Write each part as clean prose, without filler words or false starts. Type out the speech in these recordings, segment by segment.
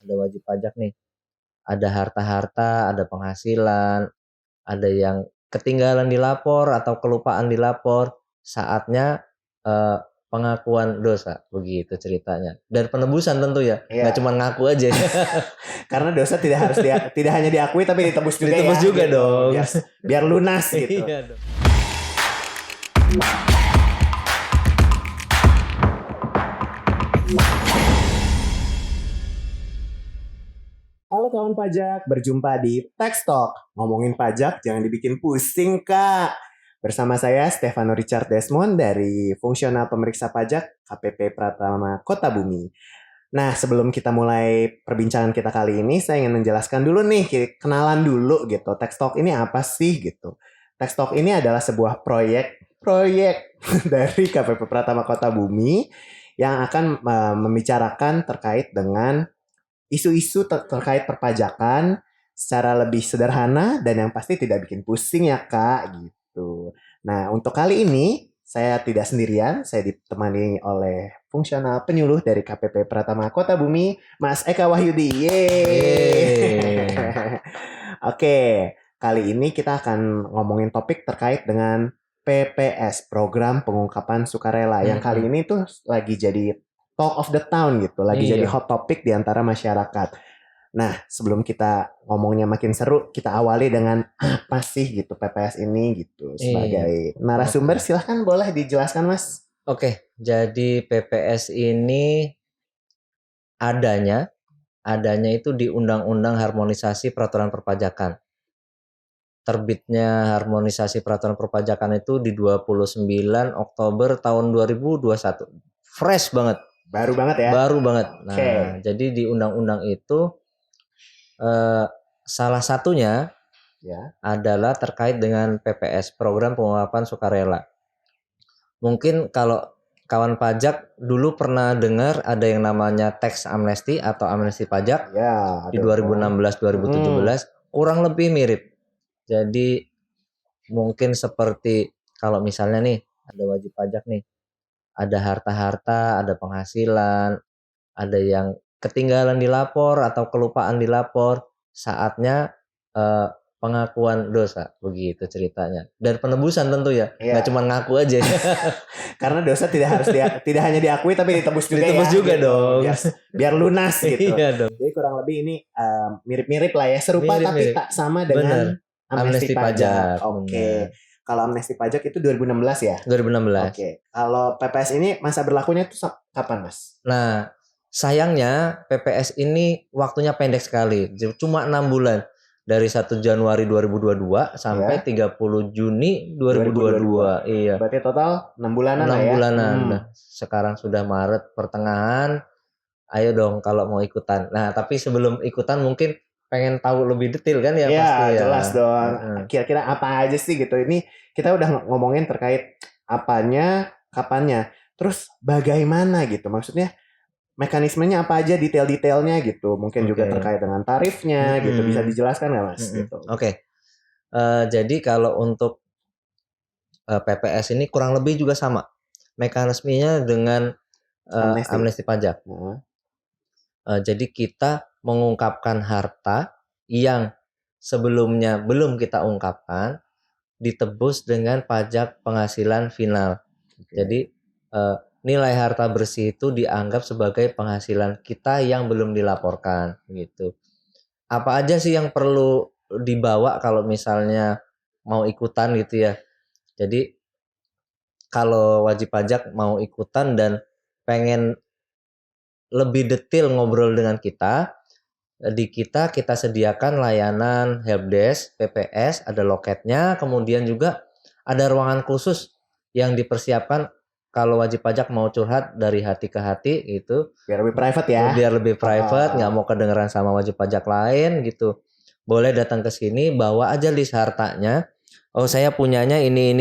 ada wajib pajak nih, ada harta-harta, ada penghasilan, ada yang ketinggalan dilapor atau kelupaan dilapor, saatnya pengakuan dosa, begitu ceritanya. Dan penebusan tentu ya, nggak cuma ngaku aja. Karena dosa tidak hanya diakui tapi ditebus juga ditebus juga gitu. dong. Biar lunas gitu. Iya dong. Halo kawan pajak, berjumpa di Tax Talk. Ngomongin pajak jangan dibikin pusing, Kak. Bersama saya Stefano Richard Desmond dari Fungsional Pemeriksa Pajak KPP Pratama Kota Bumi. Nah, sebelum kita mulai perbincangan kita kali ini, saya ingin menjelaskan dulu nih, kenalan dulu gitu. Tax Talk ini apa sih gitu? Tax Talk ini adalah sebuah proyek dari KPP Pratama Kota Bumi yang akan membicarakan terkait dengan isu-isu terkait perpajakan secara lebih sederhana dan yang pasti tidak bikin pusing ya Kak gitu. Nah untuk kali ini saya tidak sendirian, saya ditemani oleh fungsional penyuluh dari KPP Pratama Kota Bumi, Mas Eka Wahyudi. Yeay. Oke, kali ini kita akan ngomongin topik terkait dengan PPS, Program Pengungkapan Sukarela. Yang kali ini tuh lagi jadi talk of the town gitu, lagi jadi hot topic di antara masyarakat. Nah, sebelum kita ngomongnya makin seru, kita awali dengan apa sih gitu PPS ini gitu. Sebagai narasumber silahkan boleh dijelaskan Mas. Oke, jadi PPS ini adanya itu di Undang-Undang Harmonisasi Peraturan Perpajakan. Terbitnya harmonisasi peraturan perpajakan itu di 29 Oktober tahun 2021. Fresh banget. Baru banget ya? Baru banget. Nah, jadi di undang-undang itu salah satunya adalah terkait dengan PPS, Program Pengungkapan Sukarela. Mungkin kalau kawan pajak dulu pernah dengar ada yang namanya tax amnesty atau amnesti pajak di 2016-2017, kurang lebih mirip. Jadi mungkin seperti kalau misalnya nih ada wajib pajak nih, ada harta-harta, ada penghasilan, ada yang ketinggalan dilapor atau kelupaan dilapor, saatnya pengakuan dosa, begitu ceritanya. Dan penebusan tentu ya, nggak cuma ngaku aja. Karena dosa tidak hanya diakui tapi ditebus juga ditebus juga gitu. dong. Biar lunas gitu. Iya dong. Jadi kurang lebih ini mirip-mirip lah ya, serupa tapi tak sama dengan amnesti pajak. Oke. Kalau amnesti pajak itu 2016 ya? 2016. Oke. Kalau PPS ini masa berlakunya itu kapan, Mas? Nah, sayangnya PPS ini waktunya pendek sekali. Cuma 6 bulan. Dari 1 Januari 2022 sampai 30 Juni 2022. Iya. Berarti total 6 bulanan 6 bulanan. Nah, sekarang sudah Maret pertengahan. Ayo dong kalau mau ikutan. Nah, tapi sebelum ikutan mungkin pengen tahu lebih detail kan ya pasti ya. Jelas dong. Kira-kira apa aja sih gitu. Ini kita udah ngomongin terkait apanya, kapannya. Terus bagaimana gitu. Maksudnya mekanismenya apa aja, detail-detailnya gitu. Mungkin juga terkait dengan tarifnya gitu. Bisa dijelaskan nggak Mas? Gitu. Oke. Jadi kalau untuk PPS ini kurang lebih juga sama. Mekanismenya dengan amnesti pajak. Jadi kita mengungkapkan harta yang sebelumnya belum kita ungkapkan, ditebus dengan pajak penghasilan final. Jadi nilai harta bersih itu dianggap sebagai penghasilan kita yang belum dilaporkan gitu. Apa aja sih yang perlu dibawa kalau misalnya mau ikutan gitu ya. Jadi kalau wajib pajak mau ikutan dan pengen lebih detail ngobrol dengan kita, di kita sediakan layanan helpdesk PPS, ada loketnya, kemudian juga ada ruangan khusus yang dipersiapkan kalau wajib pajak mau curhat dari hati ke hati gitu. Biar lebih private ya. Biar lebih private, nggak mau kedengeran sama wajib pajak lain gitu. Boleh datang ke sini, bawa aja list hartanya. Oh, saya punyanya ini.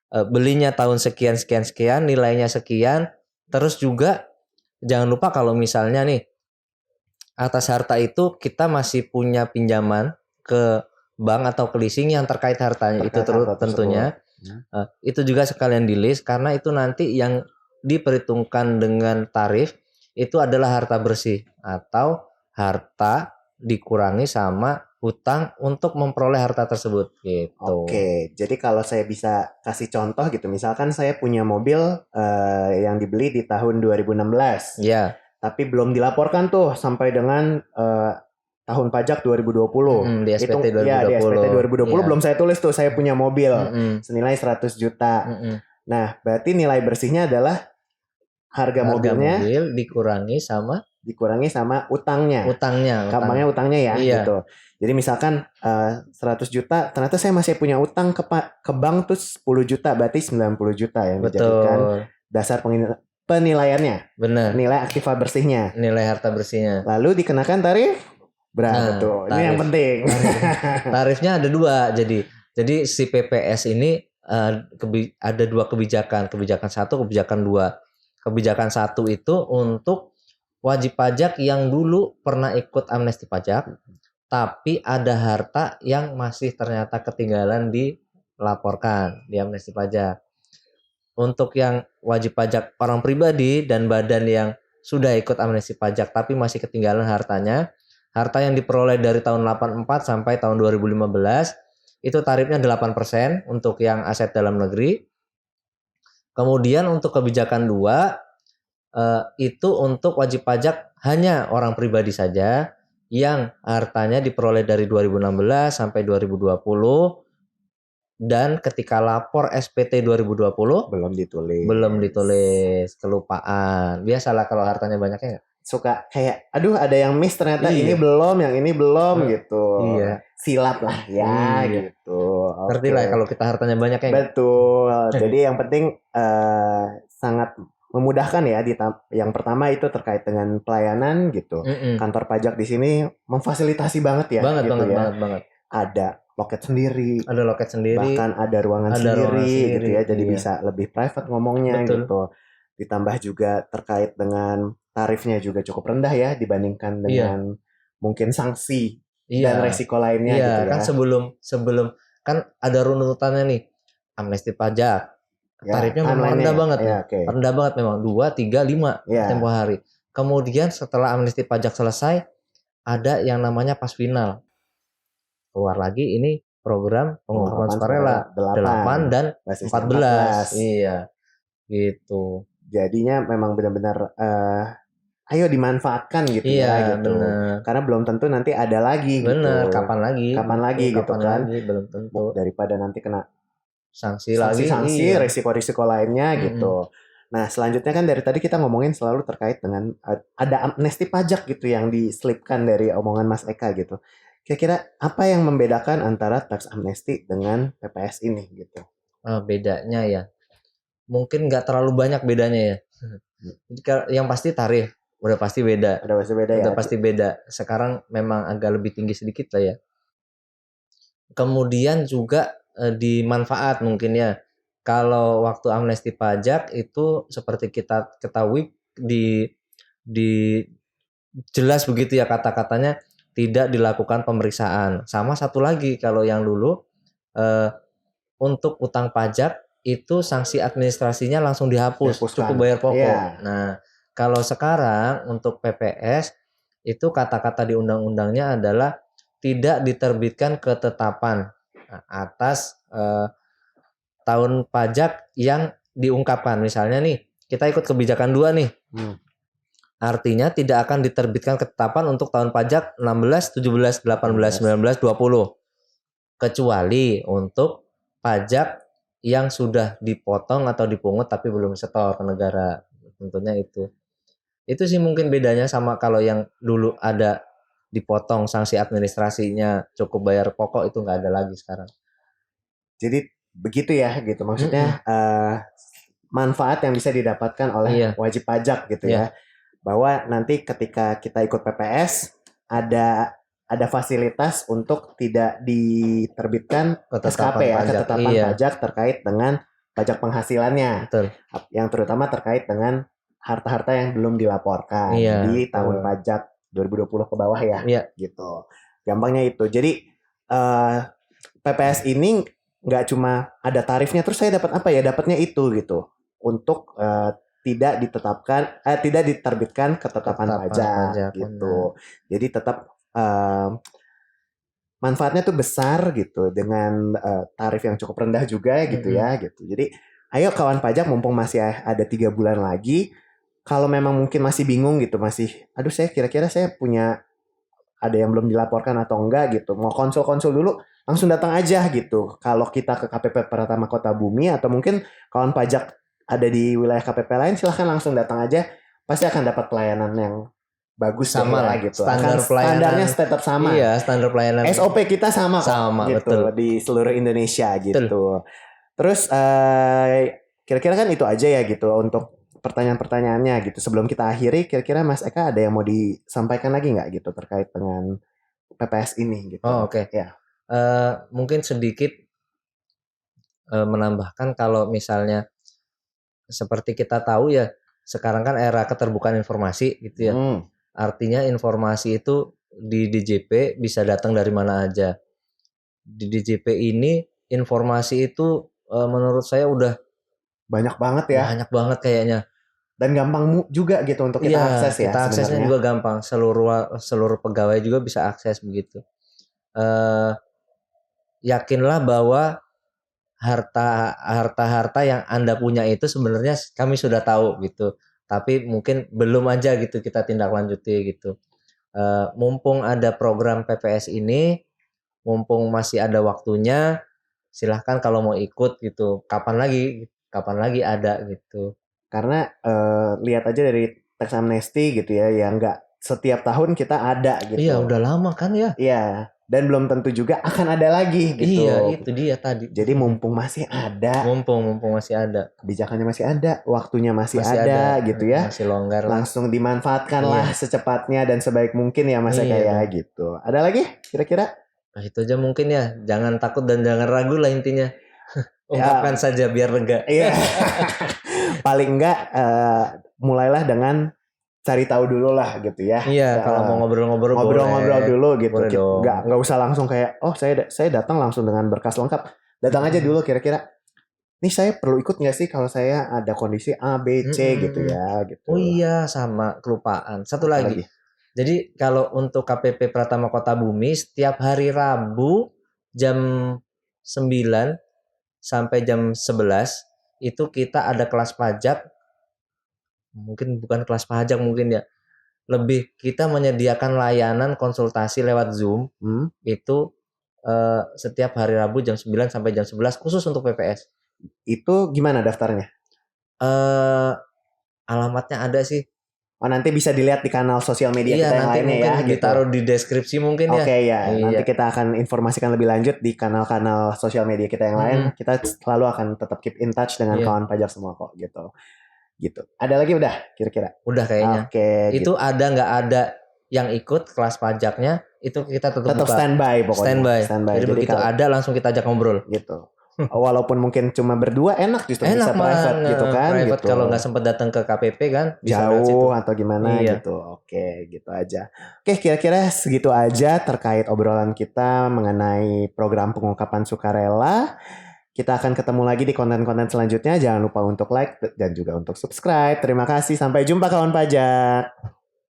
Belinya tahun sekian, nilainya sekian. Terus juga jangan lupa kalau misalnya nih atas harta itu kita masih punya pinjaman ke bank atau ke leasing yang terkait hartanya itu tentunya. Itu juga sekalian di list karena itu nanti yang diperhitungkan dengan tarif itu adalah harta bersih atau harta dikurangi sama hutang untuk memperoleh harta tersebut gitu. Oke, jadi kalau saya bisa kasih contoh gitu, misalkan saya punya mobil yang dibeli di tahun 2016. Iya. Tapi belum dilaporkan tuh sampai dengan tahun pajak 2020. Di SPT Itu 2020. ya di SPT 2020 Iya. belum saya tulis tuh saya punya mobil senilai 100 juta. Nah, berarti nilai bersihnya adalah harga mobilnya mobil dikurangi sama utangnya. Gampangnya utangnya ya Iya. gitu. Jadi misalkan 100 juta, ternyata saya masih punya utang ke bank tuh 10 juta, berarti 90 juta yang dijadikan dasar penilaiannya. Benar. Nilai aktiva bersihnya. Nilai harta bersihnya. Lalu dikenakan tarif berapa tuh? Ini yang penting. Tarifnya ada 2. Jadi si PPS ini ada 2 kebijakan. Kebijakan 1, kebijakan 2. Kebijakan 1 itu untuk wajib pajak yang dulu pernah ikut amnesti pajak, tapi ada harta yang masih ternyata ketinggalan dilaporkan di amnesti pajak. Untuk yang wajib pajak orang pribadi dan badan yang sudah ikut amnesti pajak tapi masih ketinggalan hartanya, harta yang diperoleh dari tahun 84 sampai tahun 2015 itu tarifnya 8% untuk yang aset dalam negeri. Kemudian untuk kebijakan 2 itu untuk wajib pajak hanya orang pribadi saja yang hartanya diperoleh dari 2016 sampai 2020 dan ketika lapor SPT 2020 belum ditulis, kelupaan. Biasalah kalau hartanya banyaknya suka kayak aduh ada yang miss ternyata ini belum, yang ini belum gitu. Iya. Silap lah ya gitu. Ngerti lah kalau kita hartanya banyaknya. Betul. Jadi yang penting sangat memudahkan ya. Yang pertama itu terkait dengan pelayanan gitu. Kantor pajak di sini memfasilitasi banget ya. Banget. Ada loket sendiri. Ada loket sendiri. Bahkan ada ruangan sendiri gitu ya. Jadi bisa lebih private ngomongnya. Betul. Gitu. Ditambah juga terkait dengan tarifnya juga cukup rendah ya dibandingkan dengan mungkin sanksi dan resiko lainnya gitu ya. Kan sebelum kan ada runutannya nih. Amnesti pajak. Tarifnya memang rendah banget. Rendah banget memang 2, 3, 5 tempo hari. Kemudian setelah amnesti pajak selesai ada yang namanya pas final. Keluar lagi ini program pengungkapan sukarela 8 dan 14. Iya. Gitu. Jadinya memang benar-benar ayo dimanfaatkan gitu ya gitu. Bener. Karena belum tentu nanti ada lagi gitu. Kapan lagi gitu kan. Belum tentu. Daripada nanti kena sanksi resiko-resiko lainnya gitu. Nah, selanjutnya kan dari tadi kita ngomongin selalu terkait dengan ada amnesti pajak gitu yang diselipkan dari omongan Mas Eka gitu. Kira-kira apa yang membedakan antara tax amnesty dengan PPS ini gitu? Bedanya ya. Mungkin nggak terlalu banyak bedanya ya. Yang pasti tarif udah pasti beda. Udah pasti beda. Sekarang memang agak lebih tinggi sedikit lah ya. Kemudian juga di manfaat mungkin ya. Kalau waktu amnesti pajak itu seperti kita ketahui di jelas begitu ya kata-katanya tidak dilakukan pemeriksaan. Sama satu lagi kalau yang dulu untuk utang pajak itu sanksi administrasinya langsung dihapus, cukup bayar pokok. Nah, kalau sekarang untuk PPS itu kata-kata di undang-undangnya adalah tidak diterbitkan ketetapan atas tahun pajak yang diungkapkan. Misalnya nih, kita ikut kebijakan 2 nih. Artinya tidak akan diterbitkan ketetapan untuk tahun pajak 16, 17, 18, 19, 20. Kecuali untuk pajak yang sudah dipotong atau dipungut tapi belum setor ke negara. Tentunya itu. Itu sih mungkin bedanya sama kalau yang dulu ada dipotong sanksi administrasinya cukup bayar pokok itu nggak ada lagi sekarang. Jadi begitu ya gitu maksudnya manfaat yang bisa didapatkan oleh wajib pajak gitu ya. Bahwa nanti ketika kita ikut PPS ada fasilitas untuk tidak diterbitkan SKP ya, ketetapan pajak terkait dengan pajak penghasilannya. Betul. Yang terutama terkait dengan harta-harta yang belum dilaporkan di tahun pajak 2020 ke bawah ya. Gitu. Gampangnya itu. Jadi PPS ini nggak cuma ada tarifnya terus saya dapat apa ya? Dapatnya itu gitu. Untuk tidak diterbitkan ketetapan pajak gitu. Jadi tetap manfaatnya tuh besar gitu dengan tarif yang cukup rendah juga gitu ya gitu. Jadi ayo kawan pajak, mumpung masih ada 3 bulan lagi, kalau memang mungkin masih bingung gitu, masih aduh saya kira-kira saya punya ada yang belum dilaporkan atau enggak gitu, mau konsul dulu, langsung datang aja gitu. Kalau kita ke KPP Pratama Kota Bumi atau mungkin kawan pajak ada di wilayah KPP lain, silahkan langsung datang aja, pasti akan dapat pelayanan yang bagus sama lah gitu. Standarnya tetap sama. Iya, standar pelayanan SOP kita sama gitu betul. Di seluruh Indonesia gitu. Betul. Terus kira-kira kan itu aja ya gitu untuk pertanyaan-pertanyaannya gitu. Sebelum kita akhiri, kira-kira Mas Eka ada yang mau disampaikan lagi nggak gitu terkait dengan PPS ini gitu? Oh, oke. Ya. Mungkin sedikit menambahkan kalau misalnya seperti kita tahu ya, sekarang kan era keterbukaan informasi gitu ya. Artinya informasi itu di DJP bisa datang dari mana aja. Di DJP ini informasi itu menurut saya udah banyak banget ya. Banyak banget kayaknya. Dan gampang juga gitu untuk kita akses ya. Kita aksesnya juga gampang. Seluruh pegawai juga bisa akses begitu. Yakinlah bahwa harta yang Anda punya itu sebenarnya kami sudah tahu gitu. Tapi mungkin belum aja gitu kita tindak lanjuti gitu. Mumpung ada program PPS ini, mumpung masih ada waktunya, silahkan kalau mau ikut gitu. Kapan lagi ada gitu. Karena lihat aja dari tax amnesty gitu ya, yang nggak setiap tahun kita ada gitu. Iya, udah lama kan ya. Iya, dan belum tentu juga akan ada lagi gitu. Iya, itu dia tadi. Jadi mumpung masih ada. Mumpung masih ada. Kebijakannya masih ada, waktunya masih ada gitu ya. Masih longgar. Langsung dimanfaatkan lah secepatnya dan sebaik mungkin ya Mas Eka ya gitu. Ada lagi kira-kira? Nah, itu aja mungkin ya. Jangan takut dan jangan ragu lah intinya. Ungkapkan saja biar lega. Iya. Paling enggak mulailah dengan cari tahu dulu lah gitu ya. Iya, kalau mau ngobrol-ngobrol dulu gitu. Nggak usah langsung kayak saya datang langsung dengan berkas lengkap. Datang aja dulu kira-kira. Nih saya perlu ikut nggak sih kalau saya ada kondisi A, B, C gitu ya gitu. Oh iya, sama kelupaan. Satu lagi. Jadi kalau untuk KPP Pratama Kota Bumi setiap hari Rabu jam 9 sampai jam 11 itu kita ada kelas pajak. Mungkin bukan kelas pajak mungkin ya. Lebih kita menyediakan layanan konsultasi lewat Zoom. Itu setiap hari Rabu jam 9 sampai jam 11 khusus untuk PPS. Itu gimana daftarnya? Alamatnya ada sih. Oh, nanti bisa dilihat di kanal sosial media kita yang lainnya ya. Ditaruh di deskripsi mungkin ya. Oke ya. Nanti kita akan informasikan lebih lanjut di kanal-kanal sosial media kita yang lain. Kita selalu akan tetap keep in touch dengan kawan pajak semua kok gitu. Ada lagi udah kira-kira? Udah kayaknya. Oke. Itu ada nggak ada yang ikut kelas pajaknya itu kita tetap buka. Standby pokoknya. Standby. Jadi begitu ada langsung kita ajak ngobrol. Gitu. Walaupun mungkin cuma berdua enak justru bisa private gitu kan. Private gitu. Kalau nggak sempat datang ke KPP kan bisa jauh atau gimana gitu. Oke, gitu aja. Oke, kira-kira segitu aja terkait obrolan kita mengenai program pengungkapan sukarela. Kita akan ketemu lagi di konten-konten selanjutnya. Jangan lupa untuk like dan juga untuk subscribe. Terima kasih. Sampai jumpa kawan pajak.